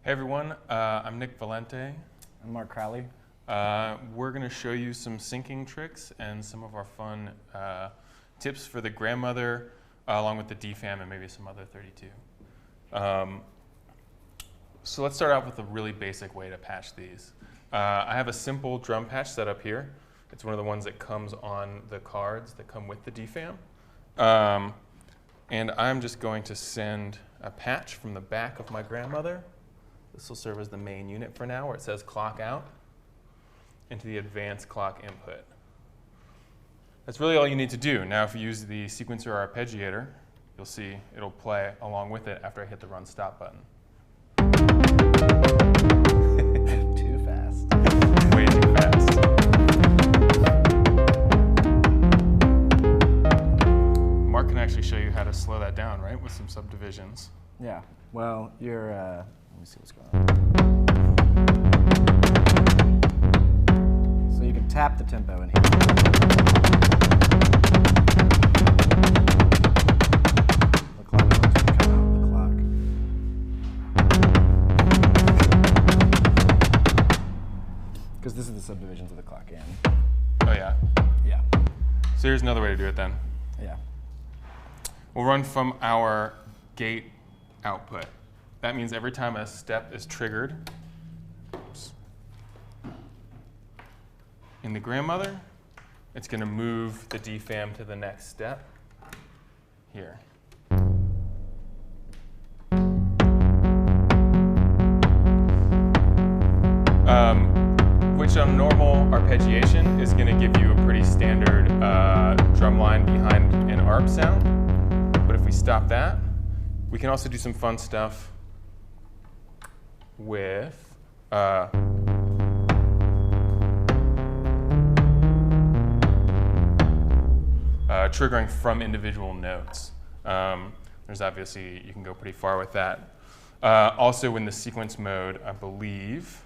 Hey everyone, I'm Nick Valente. I'm Mark Crowley. We're going to show you some syncing tricks and some of our fun tips for the grandmother, along with the DFAM and maybe some Mother-32. So let's start out with a really basic way to patch these. I have a simple drum patch set up here. It's one of the ones that comes on the cards that come with the DFAM. And I'm just going to send a patch from the back of my grandmother. This will serve as the main unit for now, where it says clock out, into the advanced clock input. That's really all you need to do. Now if you use the sequencer or arpeggiator, you'll see it'll play along with it after I hit the run stop button. Too fast. Way too fast. Mark can actually show you how to slow that down, right, with some subdivisions. Yeah. Well, you're, let me see what's going on. So you can tap the tempo in here. The clock notes can come out of the clock. Because this is the subdivisions of the clock in. Oh yeah? Yeah. So here's another way to do it then. Yeah. We'll run from our gate output. That means every time a step is triggered in the grandmother, it's going to move the DFAM to the next step here. Which on normal arpeggiation is going to give you a pretty standard drum line behind an ARP sound. But if we stop that, we can also do some fun stuff with triggering from individual notes. There's obviously, you can go pretty far with that. Also in the sequence mode, I believe,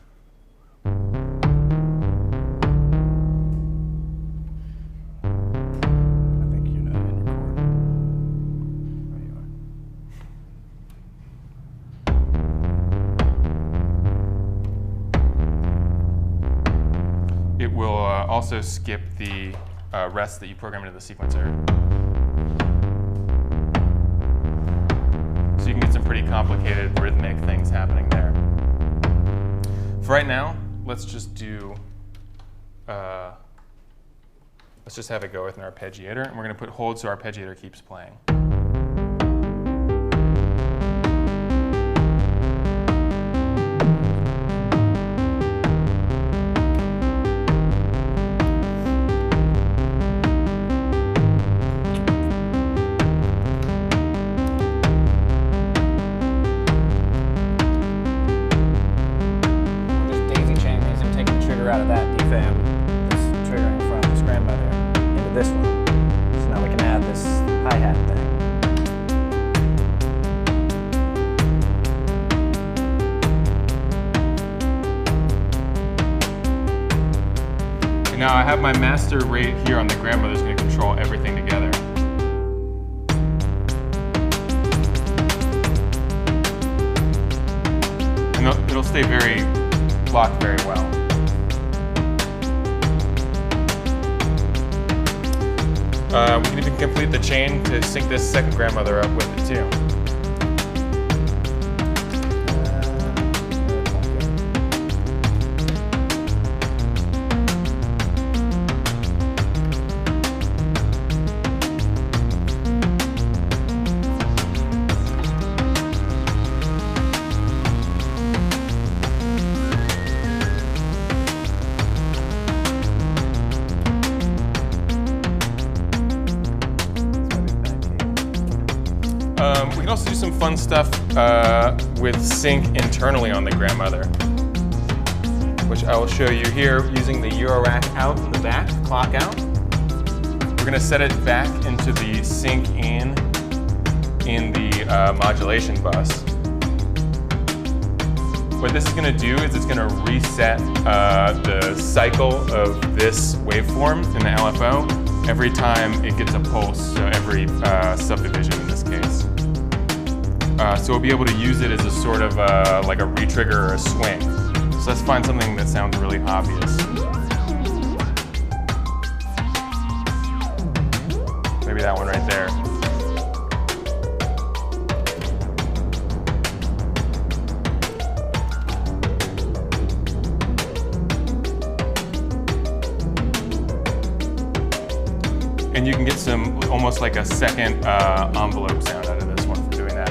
it will also skip the rest that you program into the sequencer. So you can get some pretty complicated rhythmic things happening there. For right now, let's just do, let's just have it go with an arpeggiator, and we're going to put hold so our arpeggiator keeps playing. Out of that DFAM that's triggering from this grandmother into this one. So now we can add this hi-hat thing. And now I have my master rate here on the grandmother that's going to control everything together. And it'll stay very locked very well. We can even complete the chain to sync this second grandmother up with it too. We can also do some fun stuff with sync internally on the grandmother, which I will show you here using the Eurorack out in the back, clock out. We're going to set it back into the sync in the modulation bus. What this is going to do is it's going to reset the cycle of this waveform in the LFO every time it gets a pulse, so every subdivision in this case. So we'll be able to use it as a sort of like a retrigger or a swing. So let's find something that sounds really obvious. Maybe that one right there. And you can get some, almost like a second envelope sound out of this one for doing that.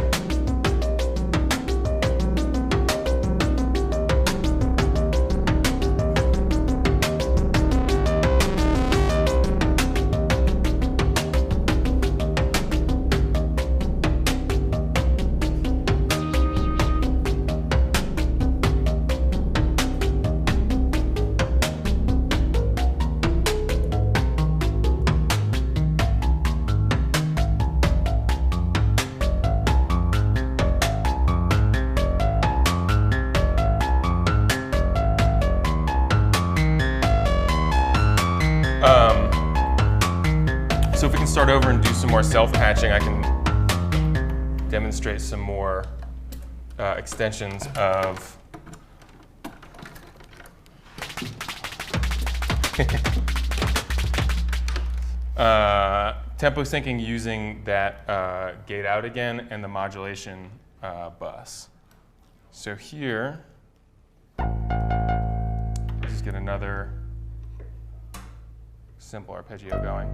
So if we can start over and do some more self-patching, I can demonstrate some more extensions of tempo syncing using that gate out again and the modulation bus. So here, let's just get another simple arpeggio going.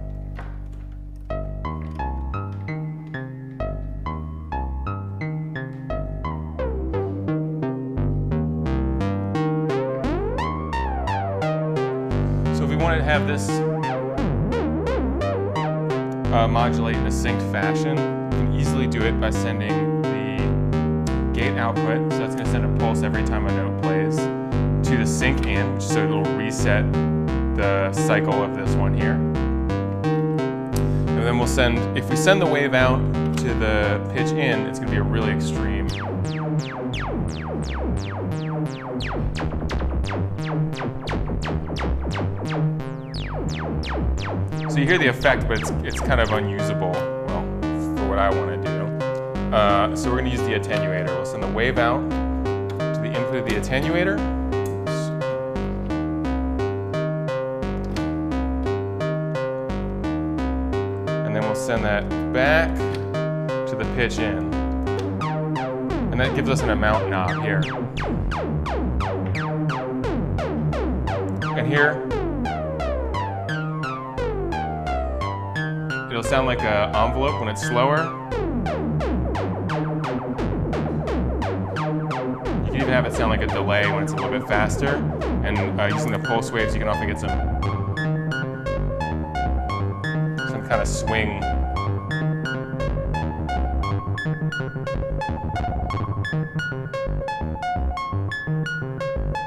So if we wanted to have this modulate in a synced fashion, we can easily do it by sending the gate output, so that's going to send a pulse every time a note plays, to the sync in, so it'll reset the cycle of this one here. And then we'll send, if we send the wave out to the pitch in, it's going to be a really extreme. So you hear the effect, but it's kind of unusable, well, for what I want to do. So we're going to use the attenuator. We'll send the wave out to the input of the attenuator. Send that back to the pitch in. And that gives us an amount knob here. And here, it'll sound like an envelope when it's slower. You can even have it sound like a delay when it's a little bit faster. And using the pulse waves, you can often get some kind of swing.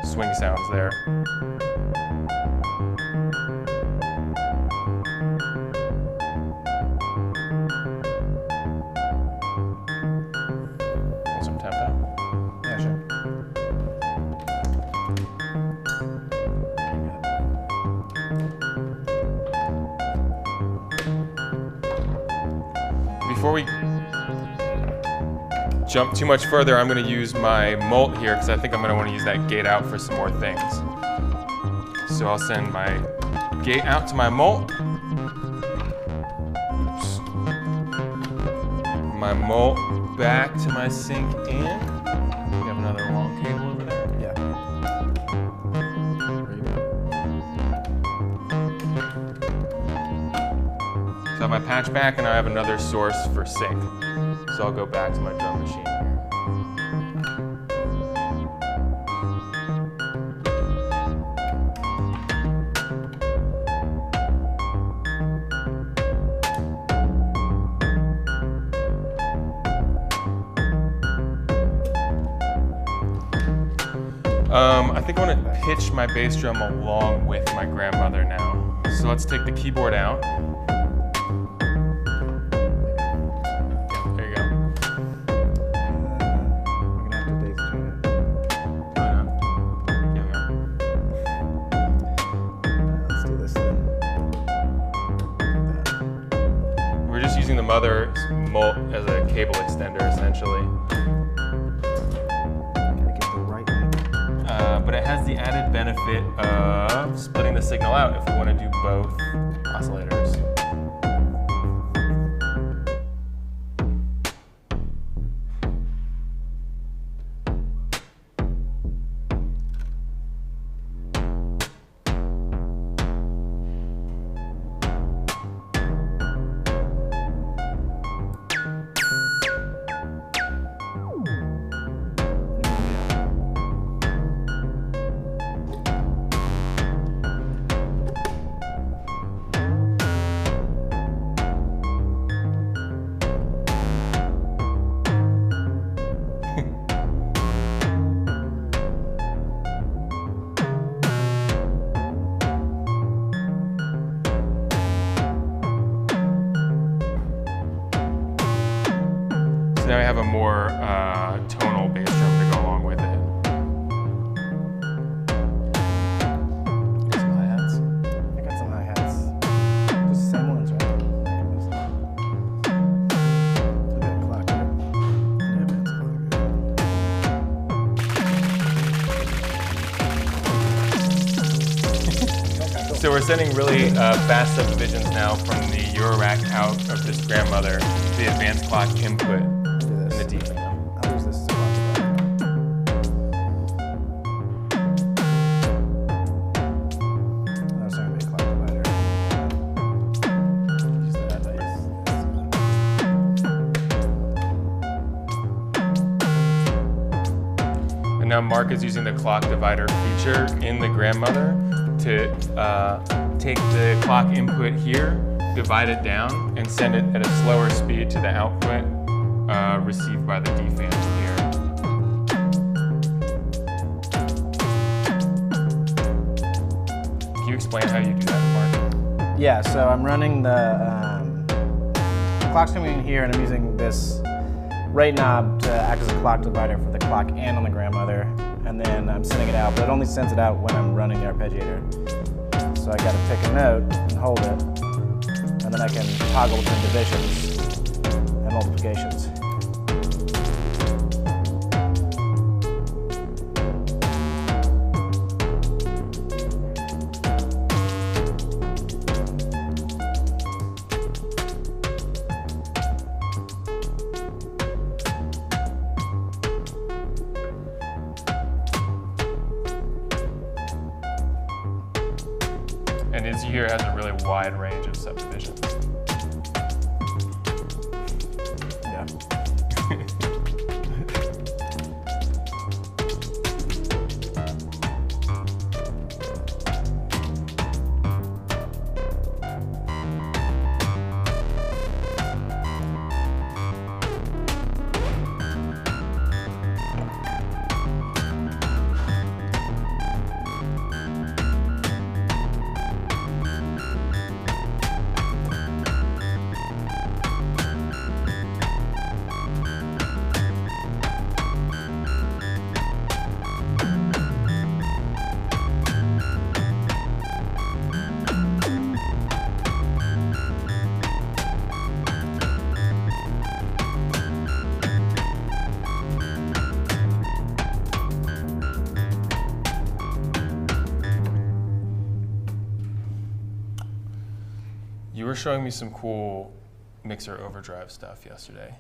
Swing sounds there. And some tempo. Yeah, sure. Before we jump too much further, I'm going to use my mult here because I think I'm going to want to use that gate out for some more things. So I'll send my gate out to my mult. Oops. My mult back to my sync in. We have another long cable over there. Yeah. So I have my patch back and I have another source for sync. So I'll go back to my drum machine here. I think I want to pitch my bass drum along with my grandmother now. So let's take the keyboard out. the Mother mult as a cable extender, essentially. Gotta get the right one. But it has the added benefit of splitting the signal out if we want to do both oscillators. Now we have a more tonal bass drum to go along with it. Get some hi-hats. I got some hi-hats. Just the same ones, right? A bit of clock here. Yeah, So we're sending really fast subdivisions now from the Eurorack out of this grandmother to the advanced clock input. The DFAM. I'll use this as a box. That's not going to be a clock divider. Use that. And now Mark is using the clock divider feature in the grandmother to take the clock input here, divide it down, and send it at a slower speed to the output received by the DFAMs here. Can you explain how you do that, Mark? Yeah, so I'm running the clock's coming in here, and I'm using this rate knob to act as a clock divider for the clock and on the grandmother, and then I'm sending it out, but it only sends it out when I'm running the arpeggiator. So I got to pick a note and hold it, and then I can toggle between divisions and multiplications. And as you hear, it has a really wide range of subdivisions. Yeah. You were showing me some cool mixer overdrive stuff yesterday.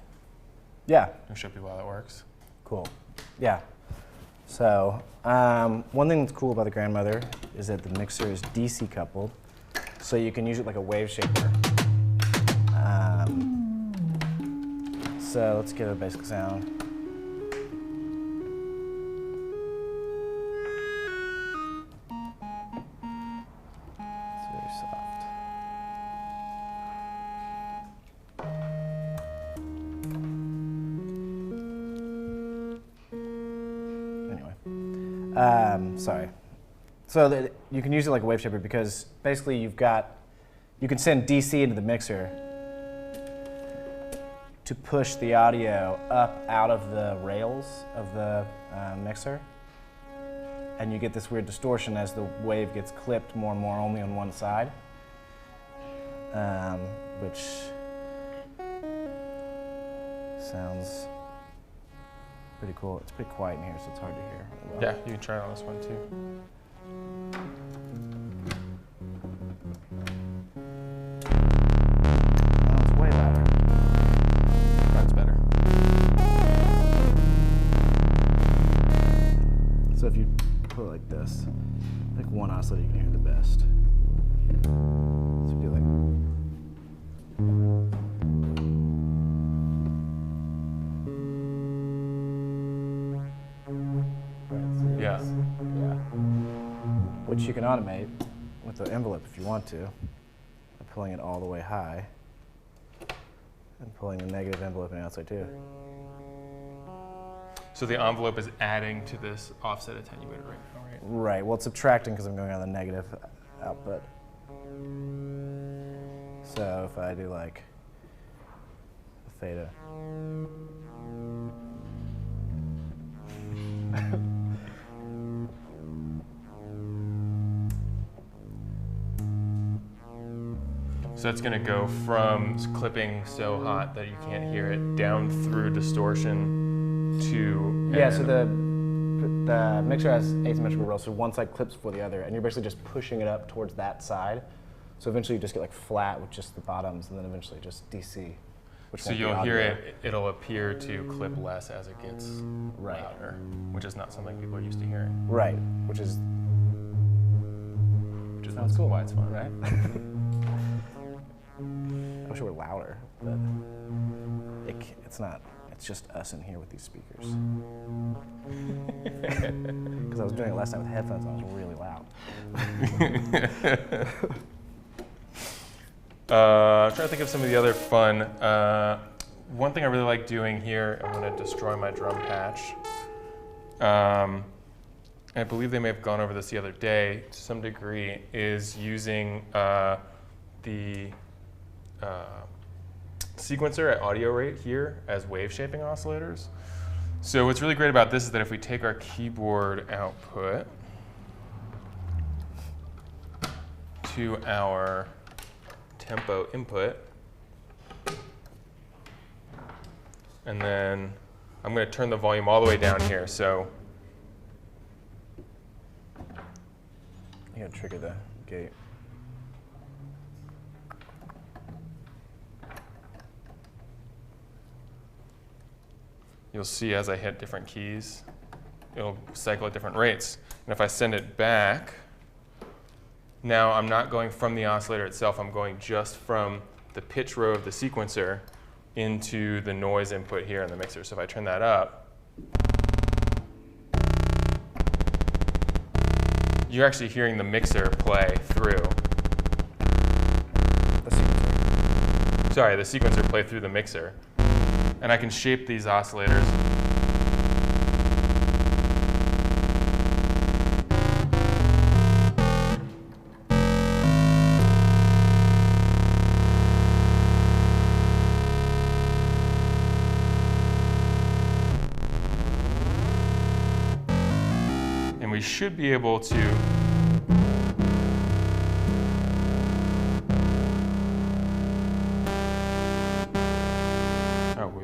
Yeah. Can you show people how that works? Cool. Yeah. So one thing that's cool about the grandmother is that the mixer is DC coupled, so you can use it like a wave shaper. So let's give it a basic sound. It's very soft. Anyway, sorry. So that you can use it like a wave shaper because basically you can send DC into the mixer to push the audio up out of the rails of the mixer, and you get this weird distortion as the wave gets clipped more and more only on one side, which sounds pretty cool. It's pretty quiet in here, so it's hard to hear. Well. Yeah, you can try it on this one too. Oh, it's way louder. That's better. So if you put it like this, pick one oscillator you can hear the best. So do like. Yeah. Yeah. Which you can automate with the envelope if you want to, by pulling it all the way high and pulling the negative envelope on the outside too. So the envelope is adding to this offset attenuator right now, right? Right. Well, it's subtracting because I'm going on the negative output. So if I do like a theta. So it's going to go from clipping so hot that you can't hear it down through distortion to... Yeah, so the mixer has asymmetrical rails, so one side clips for the other, and you're basically just pushing it up towards that side. So eventually you just get like flat with just the bottoms, and then eventually just DC. So you'll hear it, it'll appear to clip less as it gets right. louder, which is not something people are used to hearing. Right, which is sounds cool. Why it's fun, right? I wish it were louder, but it's not. It's just us in here with these speakers. Because I was doing it last time with headphones and I was really loud. I'm trying to think of some of the other fun. One thing I really like doing here, I'm going to destroy my drum patch. I believe they may have gone over this the other day to some degree, is using the sequencer at audio rate here as wave shaping oscillators. So what's really great about this is that if we take our keyboard output to our tempo input, and then I'm going to turn the volume all the way down here. So you gotta trigger the gate. you'll see as I hit different keys, it'll cycle at different rates. And if I send it back, now I'm not going from the oscillator itself, I'm going just from the pitch row of the sequencer into the noise input here in the mixer. So if I turn that up, you're actually hearing the mixer play through. The sequencer. Sorry, the sequencer play through the mixer. And I can shape these oscillators. And we should be able to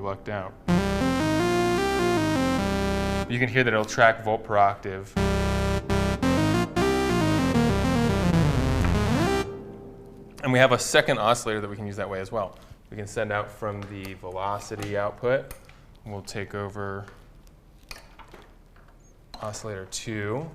lucked out. You can hear that it'll track volt per octave. And we have a second oscillator that we can use that way as well. We can send out from the velocity output. We'll take over oscillator 2.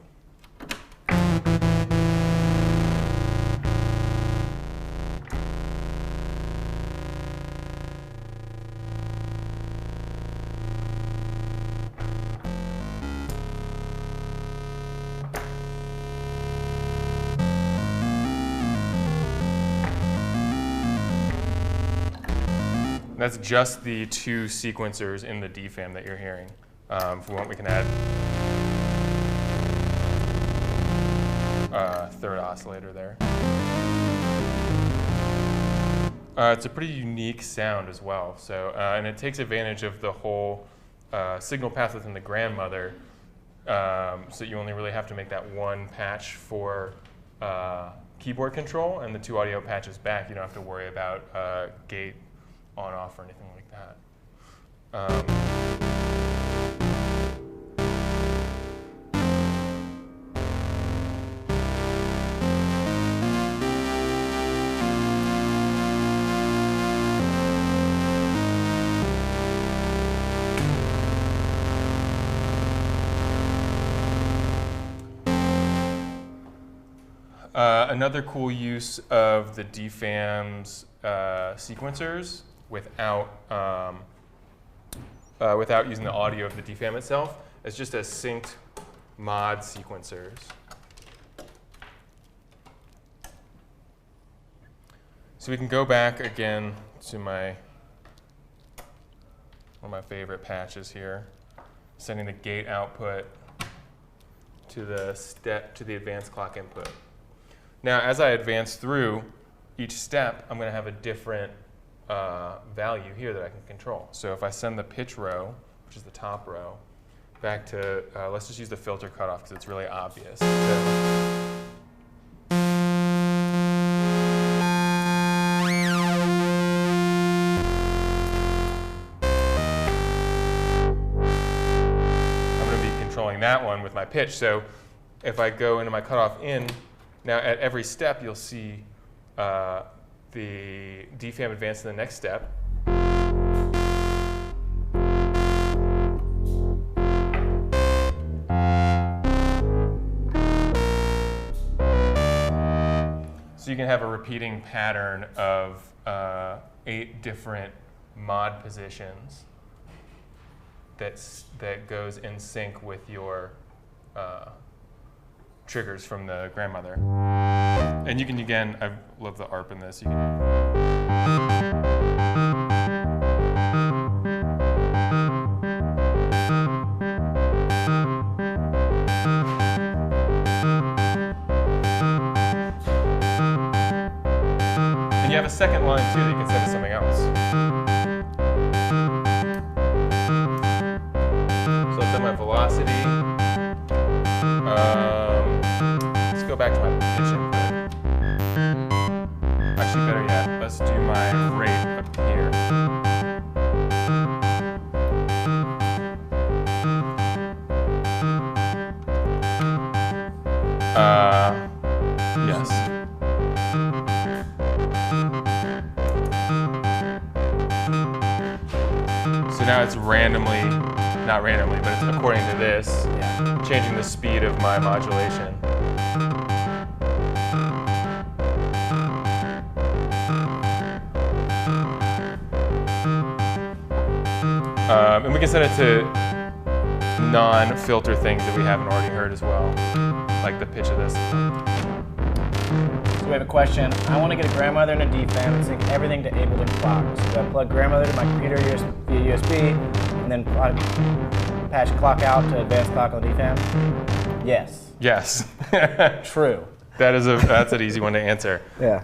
That's just the two sequencers in the DFAM that you're hearing. If we want, we can add a third oscillator there. It's a pretty unique sound as well. So, and it takes advantage of the whole signal path within the grandmother, so you only really have to make that one patch for keyboard control, and the two audio patches back. You don't have to worry about gate on, off, or anything like that. Another cool use of the DFAMs sequencers without using the audio of the DFAM itself is just as synced mod sequencers. So we can go back again to one of my favorite patches here, sending the gate output to the advanced clock input. Now, as I advance through each step, I'm going to have a different value here that I can control. So if I send the pitch row, which is the top row, back to, let's just use the filter cutoff because it's really obvious. I'm going to be controlling that one with my pitch. So if I go into my cutoff in, now at every step you'll see the DFAM advance to the next step. So you can have a repeating pattern of 8 different mod positions that goes in sync with your triggers from the grandmother. And you can, again, I love the ARP in this. You can and you have a second line too that you can set to something else. So let's set my velocity. Let's go back to my pitch input. Actually, better yet, let's do my rate up here. Yes. So now it's randomly, not randomly, but it's according to this, changing the speed of my modulation. And we can set it to non-filter things that we haven't already heard as well, like the pitch of this. So we have a question. I want to get a grandmother and a DFAM and sync everything to Ableton clock. So I plug grandmother to my computer via USB, and then patch clock out to advanced clock on the DFAM? Yes. Yes. True. That's an easy one to answer. Yeah.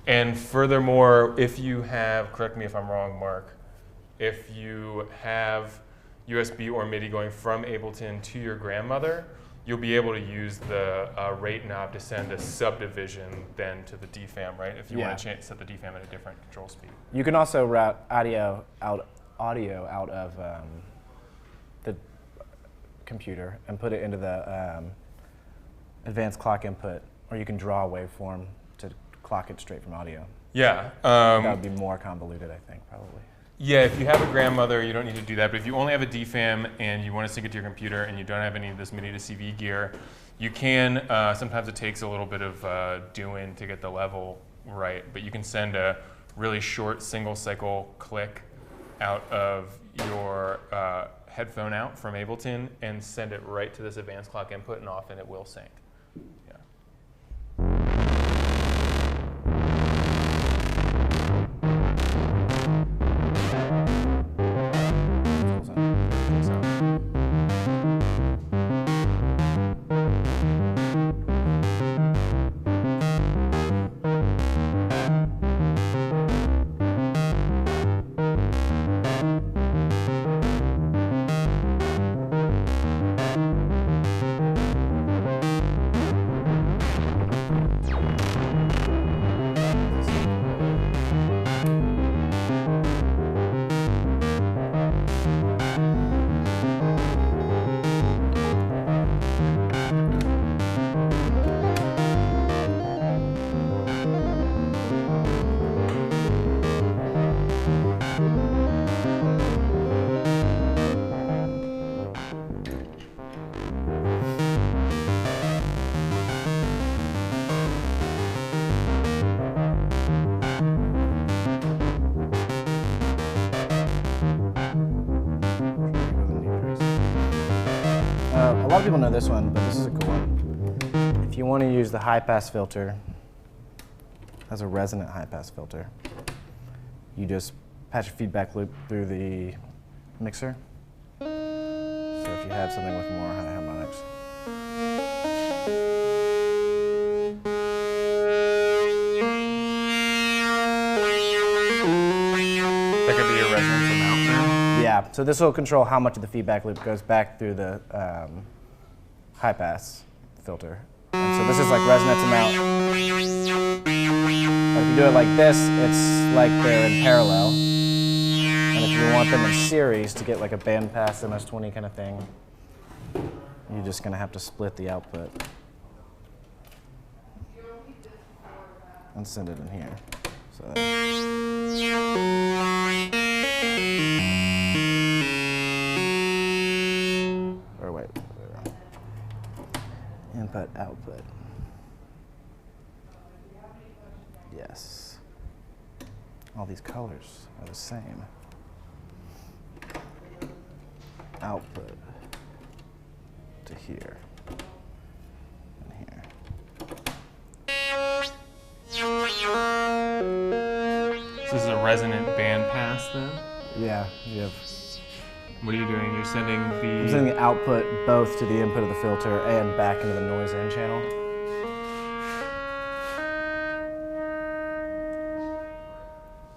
And furthermore, if you have, correct me if I'm wrong, Mark, if you have USB or MIDI going from Ableton to your grandmother, you'll be able to use the rate knob to send a subdivision then to the DFAM, right? If you want to set the DFAM at a different control speed. You can also route audio out of the computer and put it into the advanced clock input, or you can draw a waveform to clock it straight from audio. Yeah. That would be more convoluted, I think, probably. Yeah, if you have a grandmother, you don't need to do that. But if you only have a DFAM and you want to sync it to your computer and you don't have any of this MIDI to CV gear, you can, sometimes it takes a little bit of doing to get the level right, but you can send a really short single cycle click out of your headphone out from Ableton and send it right to this advanced clock input, and often it will sync. Yeah. people know this one, but this is a cool one. If you want to use the high-pass filter as a resonant high-pass filter, you just patch a feedback loop through the mixer. So if you have something with more high harmonics. That could be a resonance amount then? Yeah, so this will control how much of the feedback loop goes back through the high-pass filter. And so this is like resonance amount. If you do it like this, it's like they're in parallel. And if you want them in series to get like a bandpass MS-20 kind of thing, you're just going to have to split the output and send it in here. So or wait, input, output. Yes. All these colors are the same. Output to here and here. This is a resonant bandpass then? Yeah, you have. What are you doing? You're sending the... I'm sending the output both to the input of the filter and back into the noise end channel.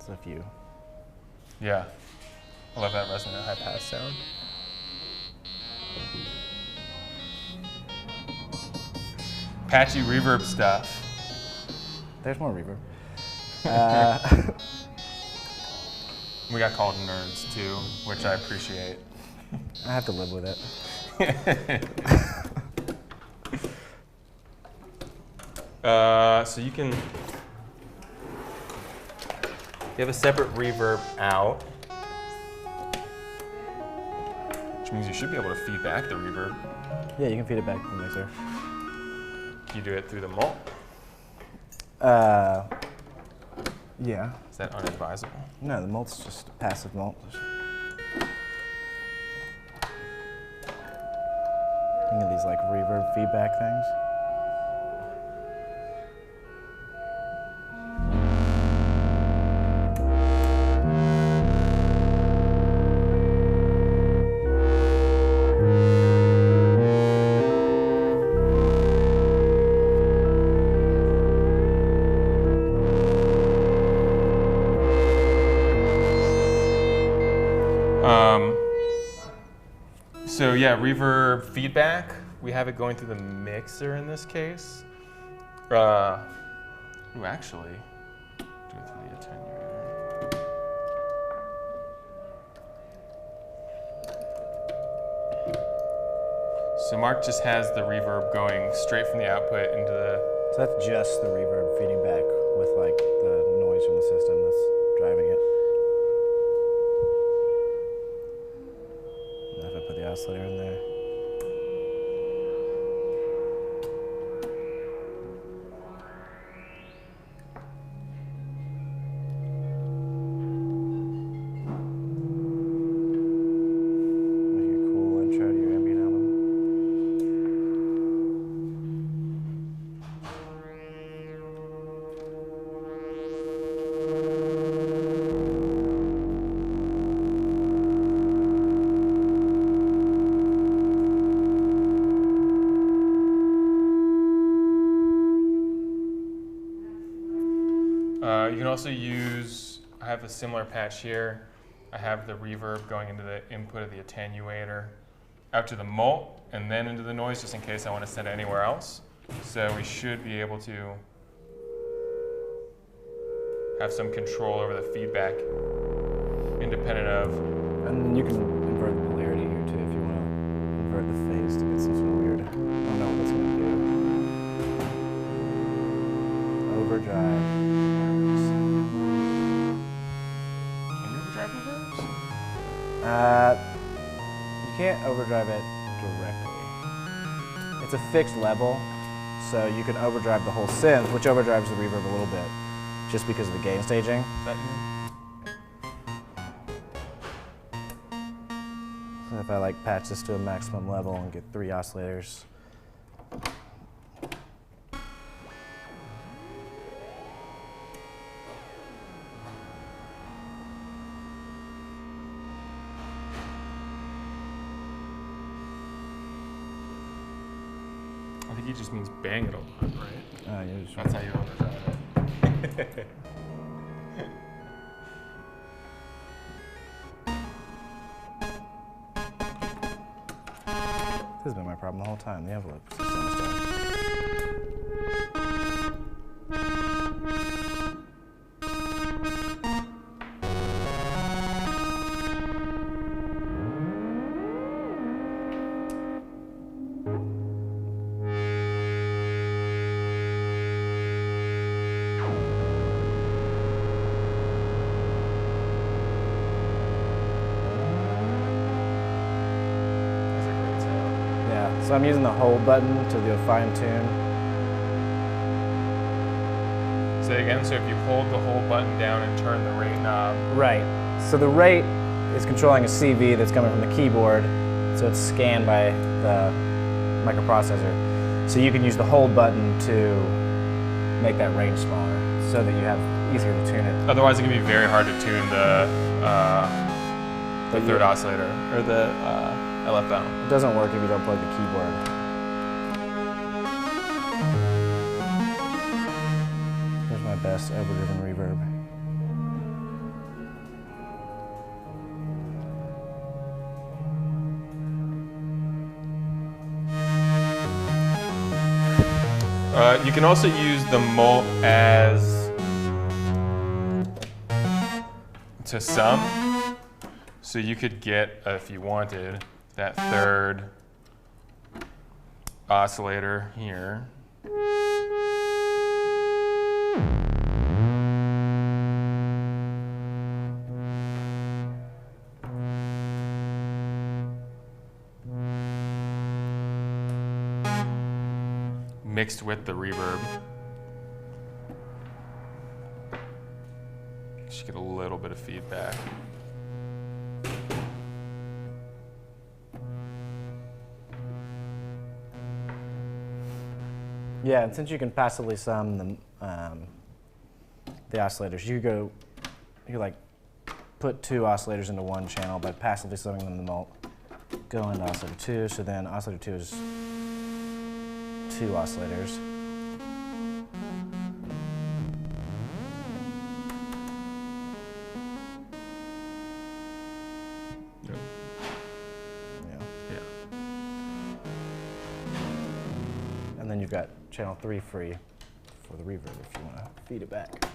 So if you... Yeah. I love that resonant high pass sound. Patchy reverb stuff. There's more reverb. We got called nerds too, which I appreciate. I have to live with it. So you have a separate reverb out, which means you should be able to feed back the reverb. Yeah, you can feed it back to the mixer. You do it through the mult? Yeah. Is that unadvisable? No, the mult's just a passive mult. Think of these like reverb feedback things. So yeah, reverb feedback. We have it going through the mixer in this case. Actually, do it through the attenuator. So Mark just has the reverb going straight from the output into the... So that's just the reverb feeding back with like the noise from the system that's driving it. And if I put the oscillator in there. You can also use, I have a similar patch here. I have the reverb going into the input of the attenuator, out to the mult, and then into the noise, just in case I want to send it anywhere else. So we should be able to have some control over the feedback, independent of... And you can invert the polarity here too if you want to invert the phase to get some sort of weird, I don't know what that's going to do. Overdrive. You can't overdrive it directly. It's a fixed level, so you can overdrive the whole synth, which overdrives the reverb a little bit, just because of the gain staging. Is that you? So And if I like patch this to a maximum level and get 3 oscillators. I think he just means bang it a lot, right? Oh, you're just That's how you understand it. This has been my problem the whole time. The envelope is so much stuff. So I'm using the hold button to do a fine tune. Say again, so if you hold the hold button down and turn the rate knob. Right. So the rate is controlling a CV that's coming from the keyboard, so it's scanned by the microprocessor. So you can use the hold button to make that range smaller so that you have easier to tune it. Otherwise it can be very hard to tune the third oscillator, or the LFO. It doesn't work if you don't plug the keyboard. Here's my best overdriven reverb. You can also use the mult as to sum. So you could get, if you wanted, that third oscillator here. Mixed with the reverb. You should get a little bit of feedback. Yeah, and since you can passively sum the oscillators, you like put 2 oscillators into one channel by passively summing them in the mult. Go into oscillator 2, so then oscillator 2 is 2 oscillators. Yep. Yeah. And then you've got channel 3 free for the reverb if you want to feed it back.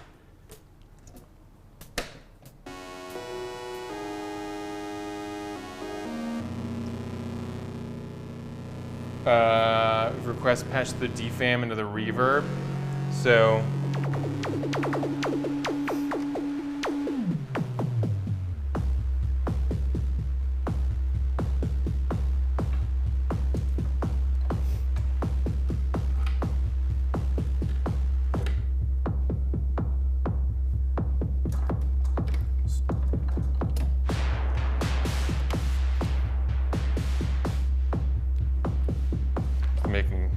Request patch the DFAM into the reverb. So making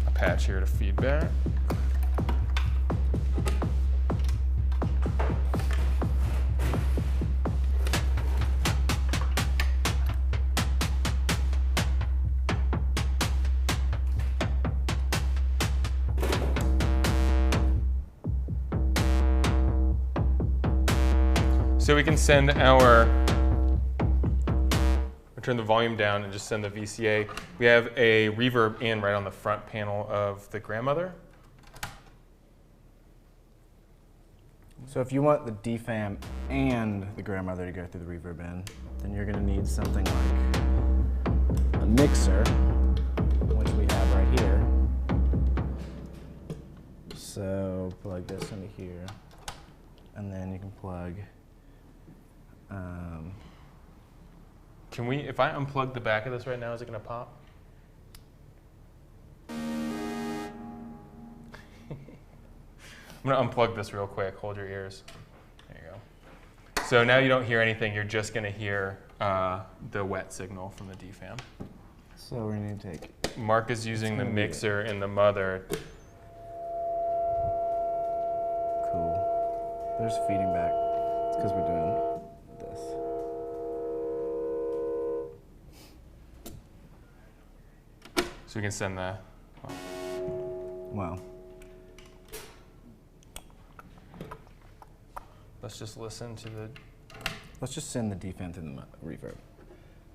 a patch here to feedback. So we can send our, turn the volume down and just send the VCA. We have a reverb in right on the front panel of the grandmother. So if you want the DFAM and the grandmother to go through the reverb in, then you're going to need something like a mixer, which we have right here. So plug this into here, and then you can plug Can we, if I unplug the back of this right now, is it going to pop? I'm going to unplug this real quick. Hold your ears. There you go. So now you don't hear anything. You're just going to hear the wet signal from the DFAM. So we're going to take... Mark is using the mixer in the Mother. Cool. There's feeding back. It's because we're doing this. So we can send the... Wow. Let's just listen to the... Let's just send the DFAM through the reverb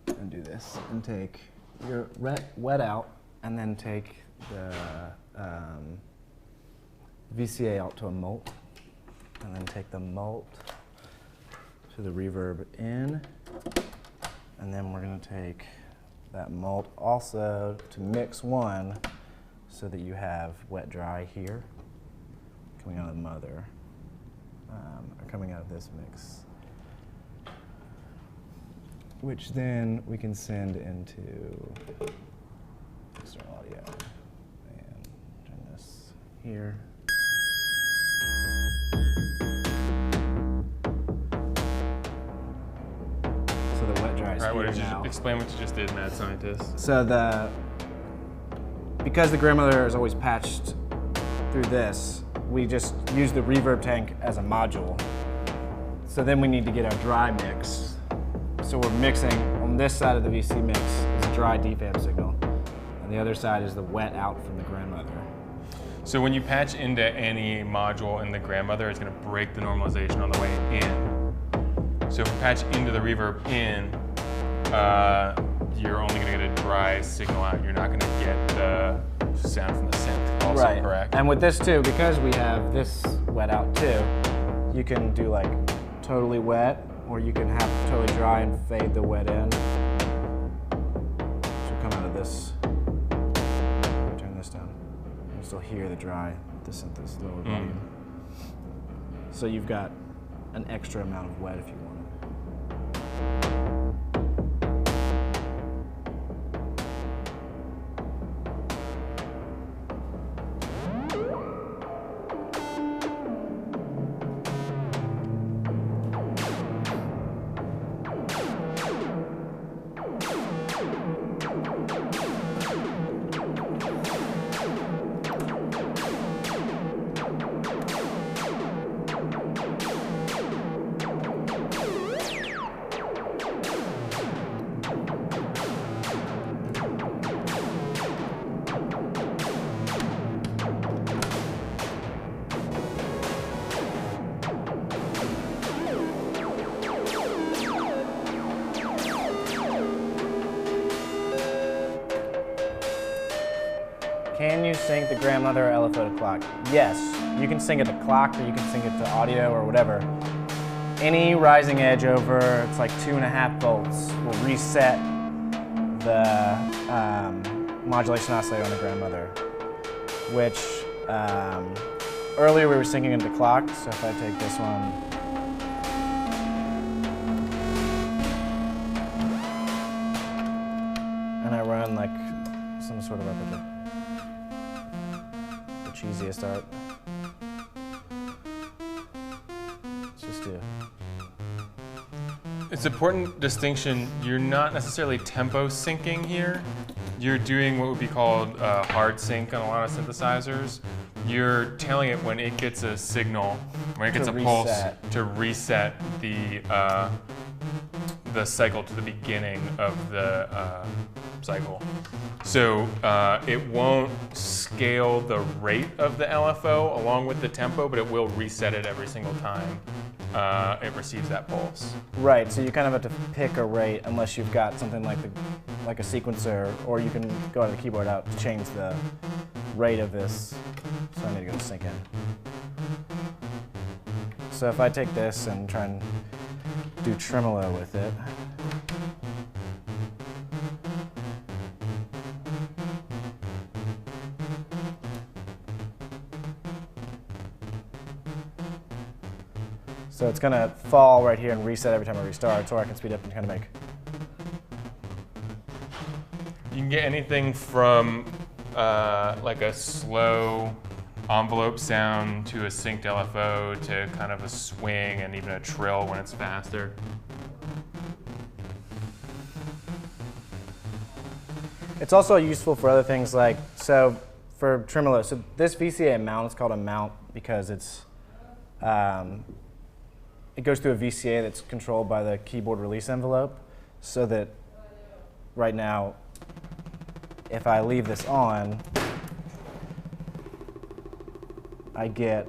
and do this. And take your wet out, and then take the VCA out to a mult, and then take the mult to the reverb in, and then we're going to take that mult also to mix one so that you have wet dry here coming out of the Mother, or coming out of this mix, which then we can send into external audio and turn this here. So the wet dry is All right, here now. Explain what you just did, Mad Scientist. So because the grandmother is always patched through this, we just use the reverb tank as a module. So then we need to get our dry mix. So we're mixing, on this side of the VC mix is a dry DFAM signal, and the other side is the wet out from the grandmother. So when you patch into any module in the grandmother, it's going to break the normalization on the way in. So if you patch into the reverb in, you're only going to get a dry signal out. You're not going to get the sound from the synth. Also right. Correct. And with this too, because we have this wet out too, you can do like totally wet, or you can have totally dry and fade the wet in. So come out of this, turn this down. You can still hear the dry, the synth is lower volume. So you've got an extra amount of wet if you want it. Can you sync the grandmother or LFO to clock? Yes, you can sync it to clock, or you can sync it to audio or whatever. Any rising edge over, it's like 2.5 volts, will reset the modulation oscillator on the grandmother, which earlier we were syncing into clock, so if I take this one, and I run like some sort of arpeggiator. Cheesiest art. Let's just do. It's an important distinction. You're not necessarily tempo syncing here. You're doing what would be called hard sync on a lot of synthesizers. You're telling it when it gets a signal, when it gets a pulse, to reset the cycle to the beginning of the cycle. So it won't scale the rate of the LFO along with the tempo, but it will reset it every single time it receives that pulse. Right, so you kind of have to pick a rate unless you've got something like a sequencer, or you can go to the keyboard out to change the rate of this. So I need to go to sync in. So if I take this and try and do tremolo with it. So it's going to fall right here and reset every time I restart, or I can speed up and kind of make. You can get anything from like a slow envelope sound to a synced LFO to kind of a swing and even a trill when it's faster. It's also useful for other things like, so for tremolo, so this VCA mount is called a mount because it's, it goes through a VCA that's controlled by the keyboard release envelope, so that right now, if I leave this on, I get,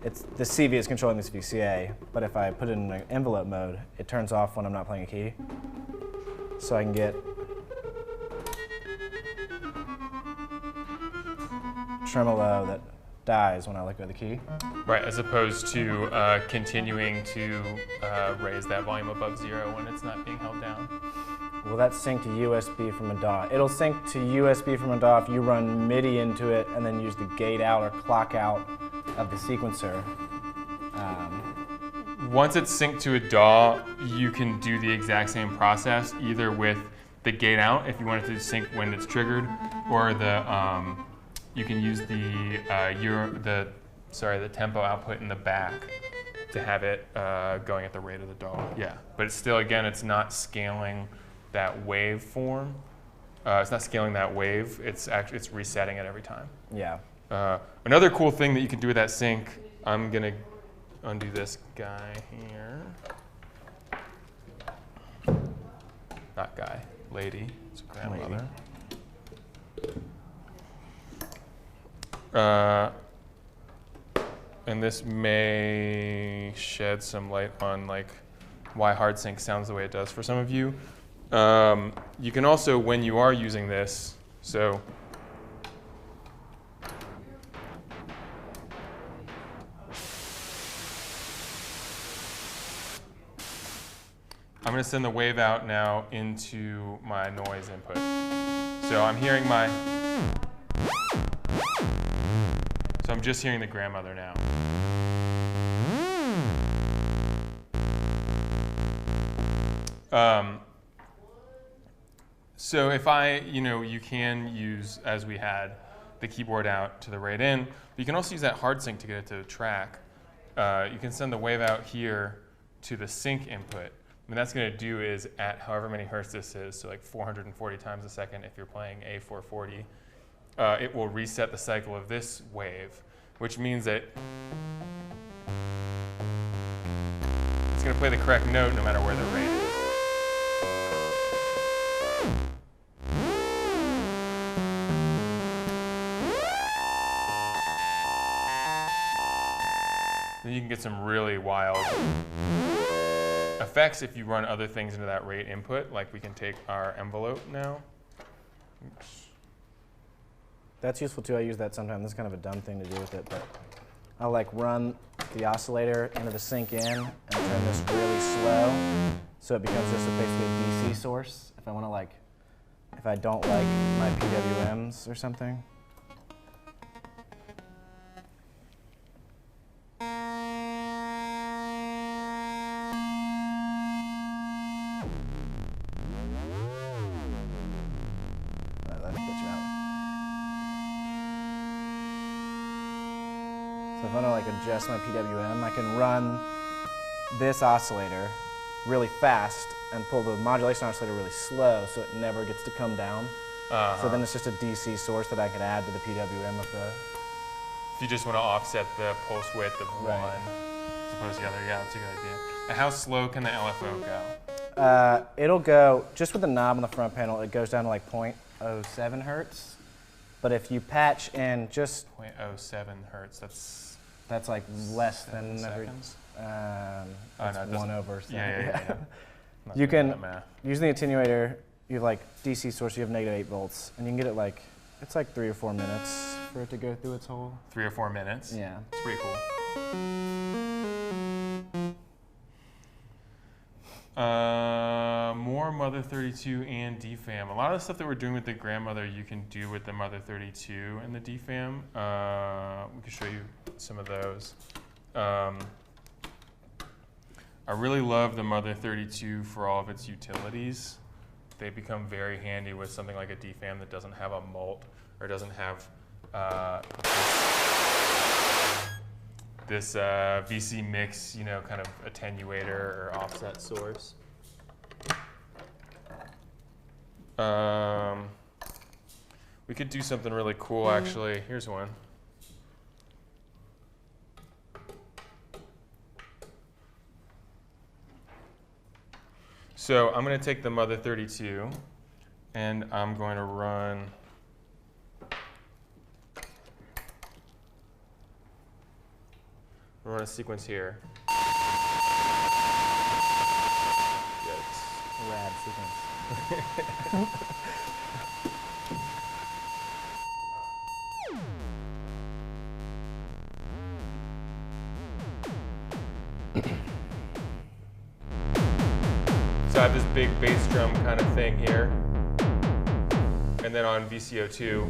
the CV is controlling this VCA, but if I put it in an envelope mode, it turns off when I'm not playing a key. So I can get tremolo that dies when I let go of the key. Right, as opposed to continuing to raise that volume above 0 when it's not being held down. Well, that's synced to USB from a DAW. It'll sync to USB from a DAW if you run MIDI into it and then use the gate out or clock out of the sequencer. Once it's synced to a DAW, you can do the exact same process, either with the gate out if you want it to sync when it's triggered, or the you can use the tempo output in the back to have it going at the rate of the DAW. Yeah, but it's still, again, it's not scaling that waveform. It's not scaling that wave. It's resetting it every time. Yeah. Another cool thing that you can do with that sync, I'm gonna undo this guy here. Not guy, lady. It's a grandmother. And this may shed some light on like why hard sync sounds the way it does for some of you. You can also, when you are using this, so I'm going to send the wave out now into my noise input. So I'm hearing my, so I'm just hearing the grandmother now. So if you can use, as we had, the keyboard out to the right in, but you can also use that hard sync to get it to the track. You can send the wave out here to the sync input. And that's going to do is at however many hertz this is, so like 440 times a second if you're playing A440, it will reset the cycle of this wave, which means that it's going to play the correct note no matter where the rate is. Then you can get some really wild effects if you run other things into that rate input, like we can take our envelope now. Oops. That's useful too. I use that sometimes. This is kind of a dumb thing to do with it, but I'll like run the oscillator into the sync in and turn this really slow, so it becomes just basically a DC source. If I want to like, if I don't like my PWMs or something. So if I want to like adjust my PWM, I can run this oscillator really fast and pull the modulation oscillator really slow so it never gets to come down. So then it's just a DC source that I can add to the PWM of the... If you just want to offset the pulse width of one as opposed to the other, yeah, that's a good idea. And how slow can the LFO go? It'll go, just with the knob on the front panel, it goes down to like 0.07 hertz. But if you patch in just 0.07 hertz, that's like less than seconds. It's no, 1 over 7. Yeah. You can, using the attenuator, you have like DC source, you have -8 volts, and you can get it like, it's like 3 or 4 minutes for it to go through its whole. 3 or 4 minutes? Yeah. It's pretty cool. More Mother-32 and DFAM. A lot of the stuff that we're doing with the grandmother you can do with the Mother-32 and the DFAM. We can show you some of those. I really love the Mother-32 for all of its utilities. They become very handy with something like a DFAM that doesn't have a mult or doesn't have this VC mix, kind of attenuator or offset source. We could do something really cool, actually. Here's one. So I'm going to take the Mother-32, and I'm going to run a sequence here. Yikes. Rad sequence. So I have this big bass drum kind of thing here. And then on VCO2,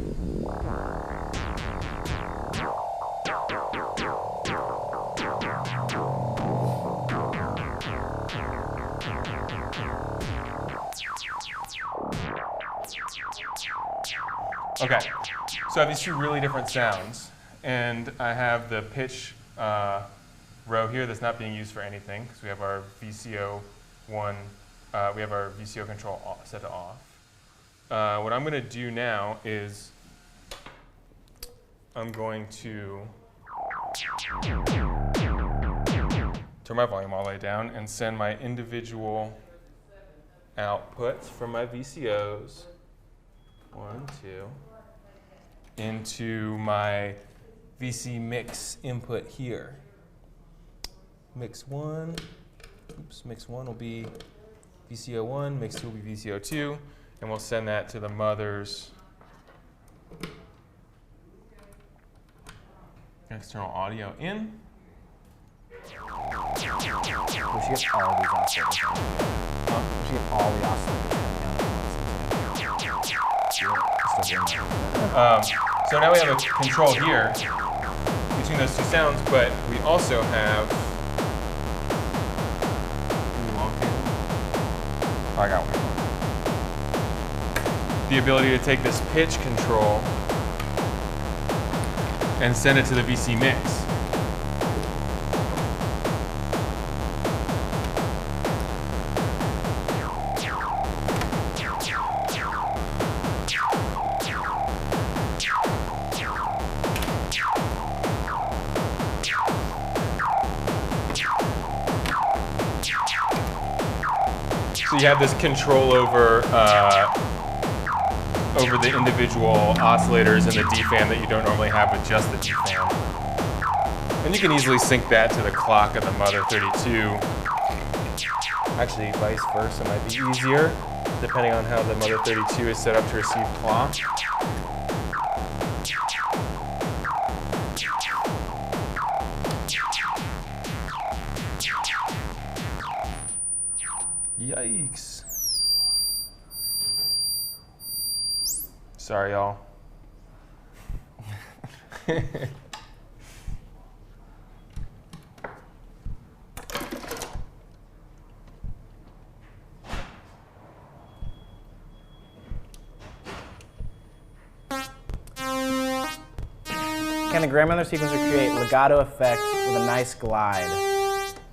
okay, so I have these two really different sounds, and I have the pitch row here that's not being used for anything, because we have our VCO1, we have our VCO control set to off. What I'm going to do now is I'm going to turn my volume all the way down and send my individual outputs from my VCOs, 1, 2, into my VC mix input here. Mix 1, oops, mix 1 will be VCO1, mix 2 will be VCO2, and we'll send that to the mother's external audio in. We should get all of these oscillators. We should get all the oscillators. So now we have a control here between those two sounds, but we also have I got one. The ability to take this pitch control and send it to the VC mix. So you have this control over the individual oscillators and the DFAM that you don't normally have with just the DFAM. And you can easily sync that to the clock of the Mother-32. Actually, vice versa might be easier, depending on how the Mother-32 is set up to receive clock. Yikes. Sorry, y'all. Can the grandmother sequencer create legato effects with a nice glide,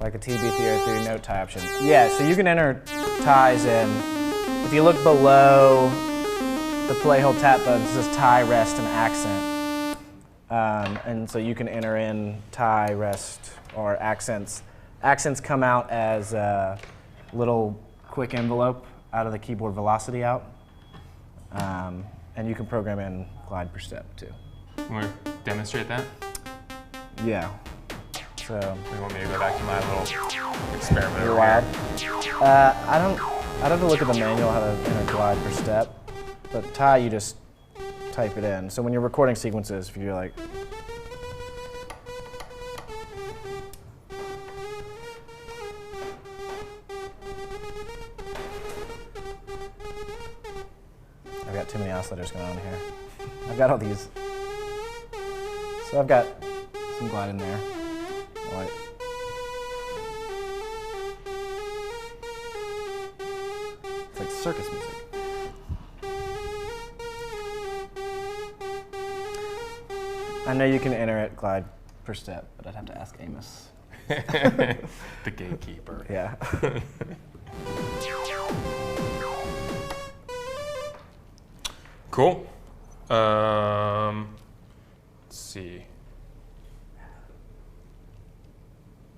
like the TB303 note tie option? Yeah, so you can enter ties in. If you look below the play, hold, tap buttons, it says tie, rest, and accent. And so you can enter in tie, rest, or accents. Accents come out as a little quick envelope out of the keyboard velocity out. And you can program in glide per step too. Want to demonstrate that? Yeah. So You want me to go back to my little experiment you're over wild. here? I'd have to look at the manual how to enter glide per step. But tie, you just type it in. So when you're recording sequences, if you're like, I've got too many oscillators going on here. I've got all these. So I've got some glide in there. Right. It's like circus music. I know you can enter it glide per step, but I'd have to ask Amos. The gatekeeper. Yeah. Cool. Let's see.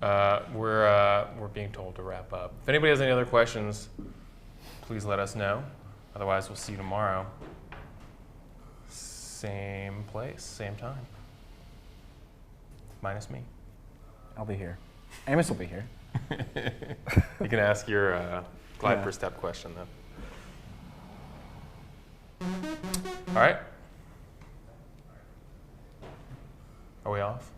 We're being told to wrap up. If anybody has any other questions, please let us know. Otherwise, we'll see you tomorrow. Same place, same time. Minus me. I'll be here. Amos will be here. You can ask your glide per step question then. All right. Are we off?